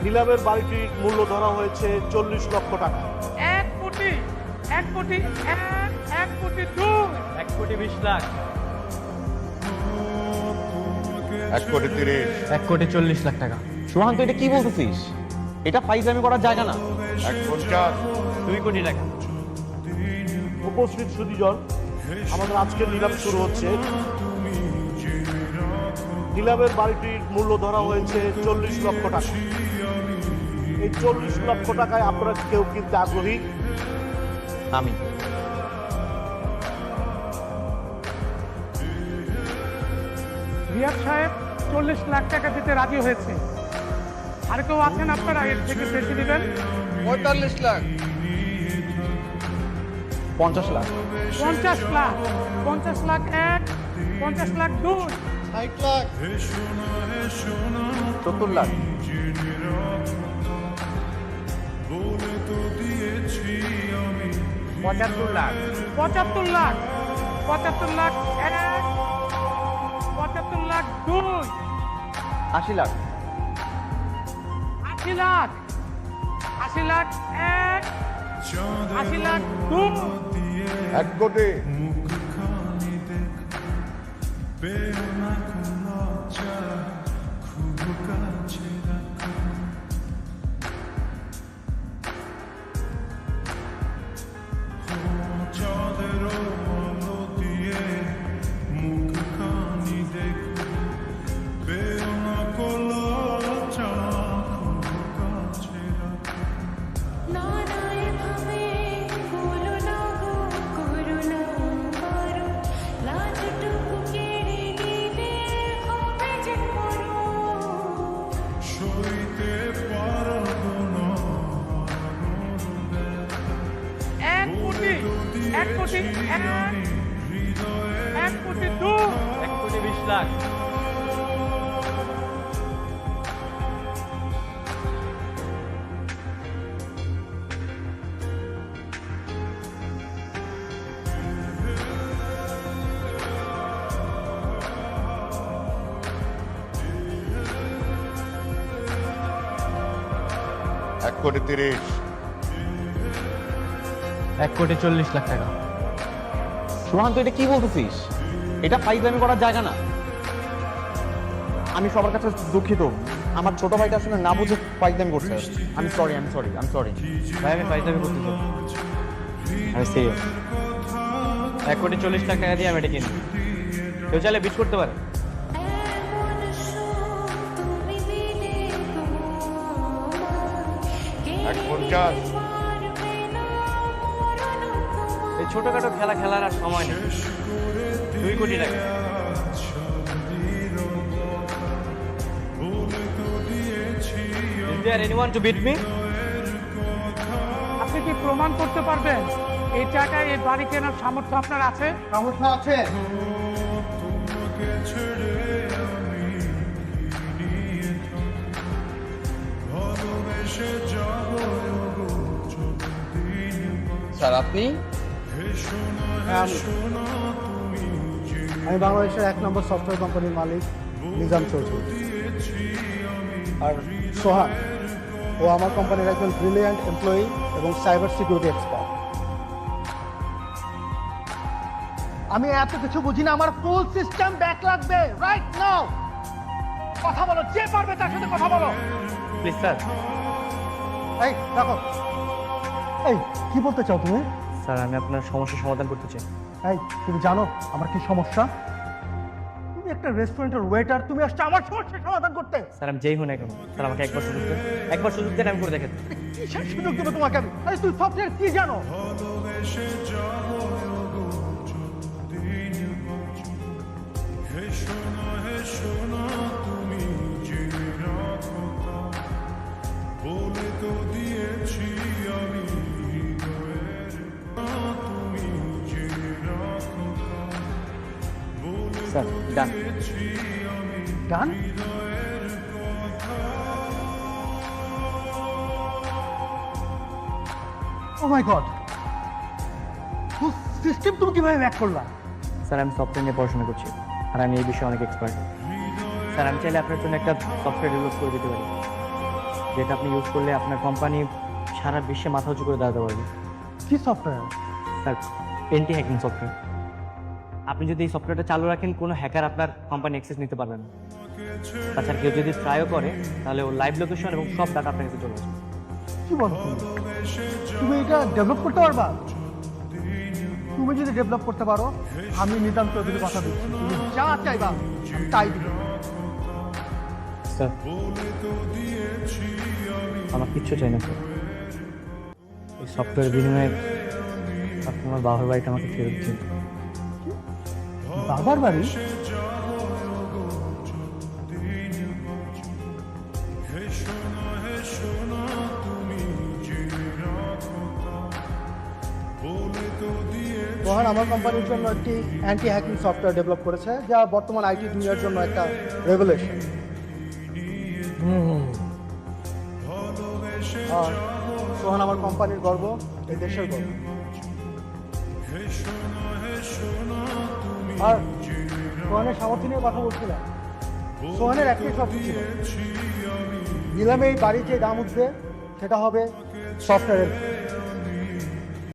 নিলামের বাড়িটির মূল্য ধরা হয়েছে 40 লক্ষ টাকা। 1 কোটি 1 কোটি 1 কোটি 2 1 কোটি 20 লাখ 1 কোটি 30। 1 কোটি 40 লাখ টাকা। সোহান, তুই এটা কি বলতেছিস? এটা ফাইজলামি করার জায়গা না। 150। 2 কোটি টাকা। উপস্থিত সুধীজন, আমাদের আজকের নিলাম শুরু হচ্ছে। নিলামের বাড়িটির মূল্য ধরা হয়েছে 40 লক্ষ টাকা। এই 40 লক্ষ টাকায় আপনারা কেউ কিনতে আগ্রহী? আমি রিয়াদ সাহেব 40 লাখ টাকা দিতে রাজি হয়েছে। আর কেউ আছেন আপনারা এর থেকে বেশি দিবেন? 45 লাখ। 50 লাখ। 50 লাখ 50 লাখ 1 50 লাখ 2 60 লাখ। 70 লাখ। 75 লাখ 75 লাখ 75 লাখ 1 75 লাখ 2 80 লাখ। 80 লাখ 80 লাখ 1 80 লাখ 2 1 কোটি। এক কোটি 1 কোটি 1 কোটি 2 1 কোটি 20 লাখ। এক কোটি 30। 1 কোটি 40 লাখ টাকা। সোহান, তুই এটা কি বলতেছিস? এটা ফাইজলামি করার জায়গা না। আমি সবার কাছে দুঃখিত, আমার ছোট ভাইটা আসলে না বুঝে ফাইজলামি করছে। আমি সরি। ভাই, আমি ফাইজলামি করতে চাই। আমি সিরিয়াস। 1 কোটি 40 লাখ টাকা দিয়ে আমি এটা কিনবো। কেউ চাইলে বিট করতে পারে। এক 50। এই ছোটখাটো খেলা খেলার আর সময় নেই। 2 কোটি টাকা। Is there anyone to beat me? আপনি কি প্রমাণ করতে পারবেন এই টাকায় এই বাড়ি কেনার সামর্থ্য আপনার আছে? সামর্থ্য আছে। স্যার, আপনি? হ্যাঁ, আমি বাংলাদেশের 1 নম্বর সফটওয়্যার কোম্পানির মালিক নিজাম চৌধুরী। আর সোহান, ও আমার কোম্পানির একজন ব্রিলিয়ান্ট এমপ্লয়ি এবং সাইবার সিকিউরিটি এক্সপার্ট। আমি এত কিছু বুঝি না, আমার ফুল সিস্টেম ব্যাক লাগবে রাইট নাও। কথা বলো, যে পারবে তার সাথে কথা বলো। Please sir. এই দেখো, এই কি বলতে চাও তুমি? স্যার, আমি আপনার সমস্যার সমাধান করতে চাই। এই তুমি জানো আমার কি সমস্যা? তুমি একটা রেস্টুরেন্টের ওয়েটার, তুমি আসছো আমার সমস্যার সমাধান করতে। স্যার, আমি যেই হই না কেন, স্যার আমাকে একবার সুযোগ দেন। একবার সুযোগ দেন, আমি করে দেখাচ্ছি। কিসের সুযোগ দেবো তোমাকে আমি? আরে তুই সফটওয়্যার কি জানো? স্যার, ডান। ডান? ও মাই গড, সিস্টেম তুমি কিভাবে হ্যাক করলা? স্যার, আমি সফটওয়্যার নিয়ে পড়াশোনা করছি, আর আমি এই বিষয়ে অনেক এক্সপার্ট। স্যার, আমি চাইলে আপনার জন্য একটা সফটওয়্যার ডেভেলপ করে দিতে পারি। যেটা আপনি ইউজ করলে আপনার কোম্পানি সারা বিশ্বে মাথা উঁচু করে দাঁড়াতে পারবে। কি software? Sir, anti hacking software. আপনি যদি এই সফটওয়্যারটা চালু রাখেন, কোনো হ্যাকার আপনার কোম্পানি অ্যাক্সেস নিতে পারবে না। তাছাড়া কেউ যদি ট্রাইও করে, তাহলে ওর লাইভ লোকেশন এবং সব ডাটা আপনার কাছে চলে আসবে। কি বলো তুমি এটা ডেভেলপ করতে পারবা? তুমি যদি ডেভেলপ করতে পারো, আমি নিজাম চৌধুরীর কথা দিচ্ছি, তুমি যা চাইবা আমি তাই দিব। স্যার, আমার কিচ্ছু চাই না স্যার। এই সফটওয়্যার বিনিময়ে আপনি আমার বাবার বাড়িটা আমাকে ফেরত দিন। বাবার বাড়ি? রোহান আমার কোম্পানির জন্য একটি অ্যান্টি হ্যাকিং সফটওয়্যার ডেভেলপ করেছে, যা বর্তমান আইটি দুনিয়ার জন্য একটা রেভলিউশন। আর সোহান আমার কোম্পানির গর্ব, এই দেশের গর্ব। আর সোহানের সামর্থ্য নিয়ে কথা বলছিলাম। সোহানের একটাই শর্ত ছিল, নিলামে এই বাড়ির যে দাম উঠবে সেটা হবে সফটওয়্যারের।